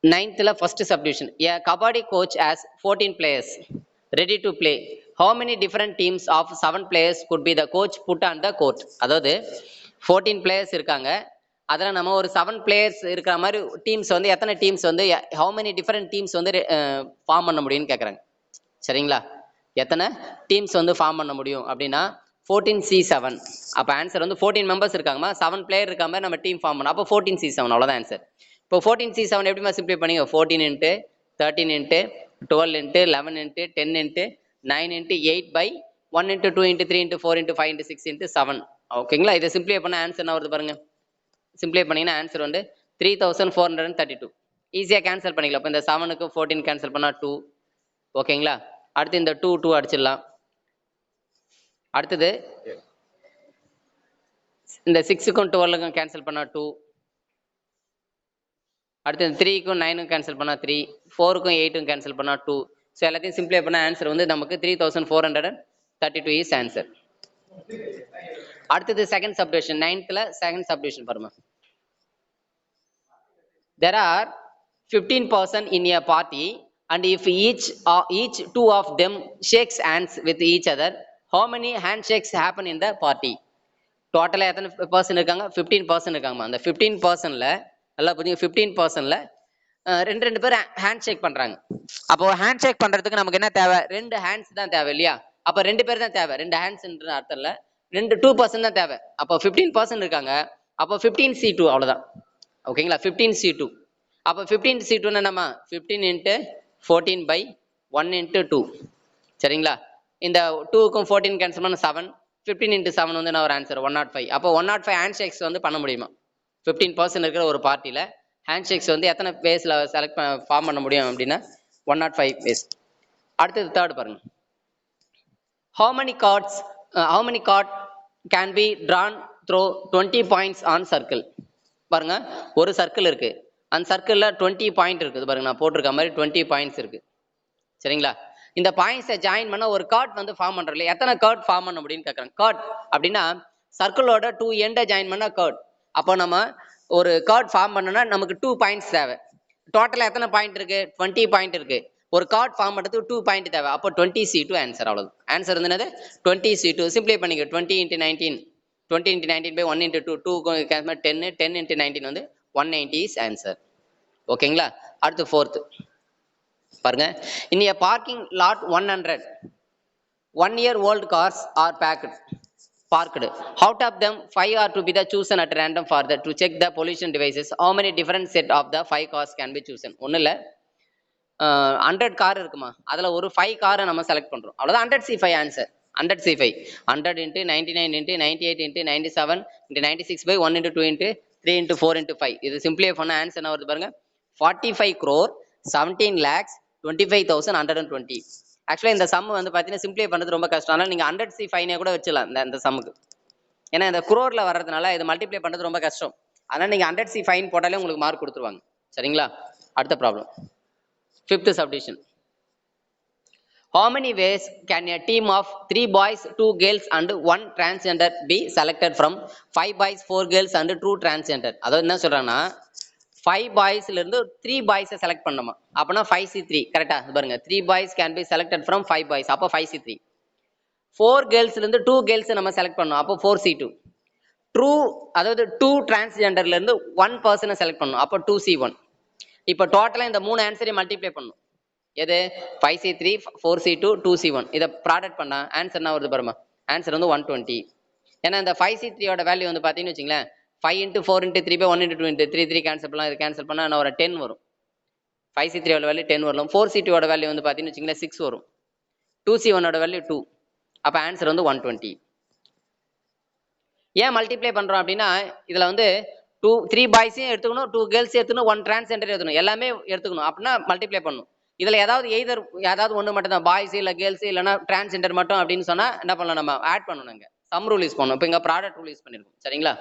9th first subdivision. A kabaddi coach has 14 players ready to play. How many different teams of 7 players could be the coach put on the court? அதாவது 14 players இருக்காங்க. அதில் நம்ம ஒரு 7 players இருக்கிற மாதிரி teams வந்து எத்தனை teams வந்து how many different teams வந்து ஃபார்ம் பண்ண முடியும்னு கேட்குறாங்க. சரிங்களா? எத்தனை டீம்ஸ் வந்து ஃபார்ம் பண்ண முடியும் அப்படின்னா 14C7. அப்போ ஆன்சர் வந்து 14 மெம்பர்ஸ் இருக்காங்கம்மா, 7 பிளேயர் இருக்க மாதிரி நம்ம டீம் ஃபார்ம் பண்ணோம். அப்போ 14C7 அவ்வளோதான் ஆன்சர். இப்போ 14C7 எப்படிமா சிம்பிளை பண்ணிங்க? 14 into 13 into 12 into 11 into 10 into 9 into 8 by 1 into 2 into 3 into 4 into 5 into 6 into 7. ஓகேங்களா? இதை சிம்பிளை பண்ண ஆன்சர் என்ன வருது பாருங்க. சிம்பிளை பண்ணிங்கன்னா ஆன்சர் வந்து 3432. ஈஸியாக கேன்சல் பண்ணிக்கலாம். இப்போ இந்த 7க்கு 14 கேன்சல் பண்ணால் 2. ஓகேங்களா? அடுத்து இந்த 2 அடிச்சிடலாம். அடுத்தது இந்த 6க்கும் 12க்கும் கேன்சல் பண்ணா 2. அடுத்தது 3க்கும் 9க்கும் கேன்சல் பண்ணா 3, 4க்கும் 8க்கும் கேன்சல் பண்ணா 2. ஸோ எல்லாத்தையும் சிம்பிளை பண்ண ஆன்சர் வந்து நமக்கு 3432 இஸ் ஆன்சர். அடுத்தது second subdivision. 9th second subdivision பாருங்க. There are 15 person in a party and if each two of them shakes hands with each other, how many handshakes happen in the party? டோட்டலா எத்தனை person இருக்காங்க? 15 person இருக்காங்கம்மா. அந்த 15 பர்சன்ல நல்லா புரிஞ்சுங்க, 15 பர்சன்ல ரெண்டு பேர் hand shake பண்றாங்க. அப்போ ஹேண்ட் ஷேக் பண்றதுக்கு நமக்கு என்ன தேவை? 2 ஹேண்ட்ஸ் தான் தேவை இல்லையா? அப்ப 2 பேர் தான் தேவை. 2 ஹேண்ட்ஸ்ன்ற அர்த்தம் இல்ல, 2 பர்சன் தான் தேவை. அப்போ 15 பர்சன் இருக்காங்க. அப்போ 15C2 அவ்வளவுதான். ஓகேங்களா? 15C2. அப்போ 15C2 நம்ம 15 இன்ட்டு 14 பை 1 இன்ட்டு 2. சரிங்களா? இந்த 2க்கும் 14 கேன்சல் பண்ண 7. 15 இன்ட்டு 7 வந்து நான் ஒரு ஆன்சர் 105. அப்போ 105 ஹேண்ட் ஷேக்ஸ் வந்து பண்ண முடியுமா? 15 பர்சன்ட் இருக்கிற ஒரு பார்ட்டியில் ஹேண்ட் ஷேக்ஸ் வந்து எத்தனை பேஸில் ஃபார்ம் பண்ண முடியும் அப்படின்னா 105 பேஸ். அடுத்தது தேர்ட் பாருங்க. How many cards can be drawn through 20 points on circle? பாருங்க, ஒரு சர்க்கிள் இருக்கு. அந்த சர்க்கிள்ல 20 பாயிண்ட் இருக்குது பாருங்க. நான் போட்டிருக்க மாதிரி 20 பாயிண்ட்ஸ் இருக்கு. சரிங்களா? இந்த பாயிண்ட்ஸை ஜாயின் பண்ண ஒரு கார்ட் வந்து ஃபார்ம் பண்றதுல எத்தனை கார்ட் ஃபார்ம் பண்ண முடியும்னு கேட்கறாங்க. கார்ட் அப்படின்னா சர்க்கிளோட 2 எண்டை ஜாயின் பண்ண கார்ட். அப்போ நம்ம ஒரு கார்ட் ஃபார்ம் பண்ணோம்னா நமக்கு 2 பாயிண்ட்ஸ் தேவை. டோட்டலா எத்தனை பாயிண்ட் இருக்கு? 20 பாயிண்ட் இருக்கு. ஒரு கார்ட் ஃபார்ம் பண்றதுக்கு 2 பாயிண்ட் தேவை. அப்போ 20C2 ஆன்சர். அவ்வளவு ஆன்சர் வந்து என்னது? 20C2. சிம்பிளை பண்ணிக்க. 20 into 19 20 into 19 by 1 into 2 10 10 into 19 வந்து 190 இஸ் ஆன்சர். ஓகேங்களா? அடுத்து ஃபோர்த் பாருங்க. in a parking lot 100 1-year-old cars are parked. Out of them 5 are to be the chosen at random for the to check the pollution devices. How many different set of the 5 cars can be chosen? ஒண்ணு இல்ல, 100 car இருக்குமா, அதுல ஒரு 5 காரை நம்ம select பண்றோம். அவ்வளவுதான். 100C5 answer. 100C5 100 into 99 into 98 into 97 into 96 by 1 into 2 into 3 into 4 into 5. இது சிம்பிளை பண்ண ஆன்சர் என்ன வருது பாருங்க. 45 crore 17 lakhs 25,120. ஆக்சுவலா இந்த சம் வந்து பாத்தீங்கன்னா சிம்பிளை பண்றது ரொம்ப கஷ்டம். அதனால நீங்க 100C5 கூட வச்சுலாம் இந்த சம்முக்கு. ஏன்னா இந்த குரோர்ல வர்றதுனால இது மல்டிப்ளை பண்றது ரொம்ப கஷ்டம். அதனால நீங்க 100C5 போட்டாலே உங்களுக்கு மார்க் கொடுத்துருவாங்க. சரிங்களா? அடுத்த problem. 5th subdivision. How many ways can a team of 3 boys 2 girls and 1 transgender be selected from 5 boys 4 girls and 2 transgender? அதாவது என்ன சொல்றாங்கன்னா 5 boysல இருந்து 3 boys செலக்ட் பண்ணணுமா. அப்பனா 5C3 கரெக்டா? பாருங்க, 3 boys can be selected from 5 boys. அப்போ 5C3. 4 girlsல இருந்து 2 girls நம்ம செலக்ட் பண்ணணும். அப்போ 4C2. அதாவது 2 டிரான்ஸ்ஜெண்டர்ல இருந்து 1 பர்சனை செலக்ட் பண்ணணும். அப்போ 2C1. இப்போ டோட்டலா இந்த 3 ஆன்சரையும் மல்டிப்ளை பண்ணணும். எது? 5C3 4C2 2C1. இதை ப்ராடக்ட் பண்ணா ஆன்சர் என்ன வருது பாருமா. ஆன்சர் வந்து 120. ஏன்னா இந்த 5C3யோட வேல்யூ வந்து பாத்தீங்கன்னு வச்சுங்களேன், 5 into 4 into 3 by 1 into 2 into 3 cancel பண்ணலாம். இது கேன்சல் பண்ணா என்ன வரும்? 10 வரும். 5C3யோட வேல்யூ 10 வரும். 4C2யோட வேல்யூ வந்து பாத்தீங்கன்னு வச்சுங்களேன் 6 வரும். 2C1ஓட வேல்யூ 2. அப்ப ஆன்சர் வந்து 120. ஏன் மல்டிப்ளை பண்றோம் அப்படின்னா இதுல வந்து 3 பாய்ஸையும் எடுத்துக்கணும், 2 கேர்ள்ஸையும் எடுத்துக்கணும், 1 டிரான்ஸ்ஜெண்டர் எடுத்துக்கணும், எல்லாமே எடுத்துக்கணும். அப்படின்னா மல்டிப்ளை பண்ணணும். இதுல ஏதாவது ஒண்ணு மட்டும் தான் பாய்ஸ் இல்ல கேர்ள்ஸ் இல்லைன்னா டிரான்ஸ்ஜெண்டர் மட்டும் அப்படின்னு சொன்னா என்ன பண்ணலாம்? நம்ம ஆட் பண்ணணும். சம் ரூல் யூஸ் பண்ணணும். இப்போ இங்க ப்ராடக்ட் ரூல் யூஸ் பண்ணிருக்கோம். சரிங்களா?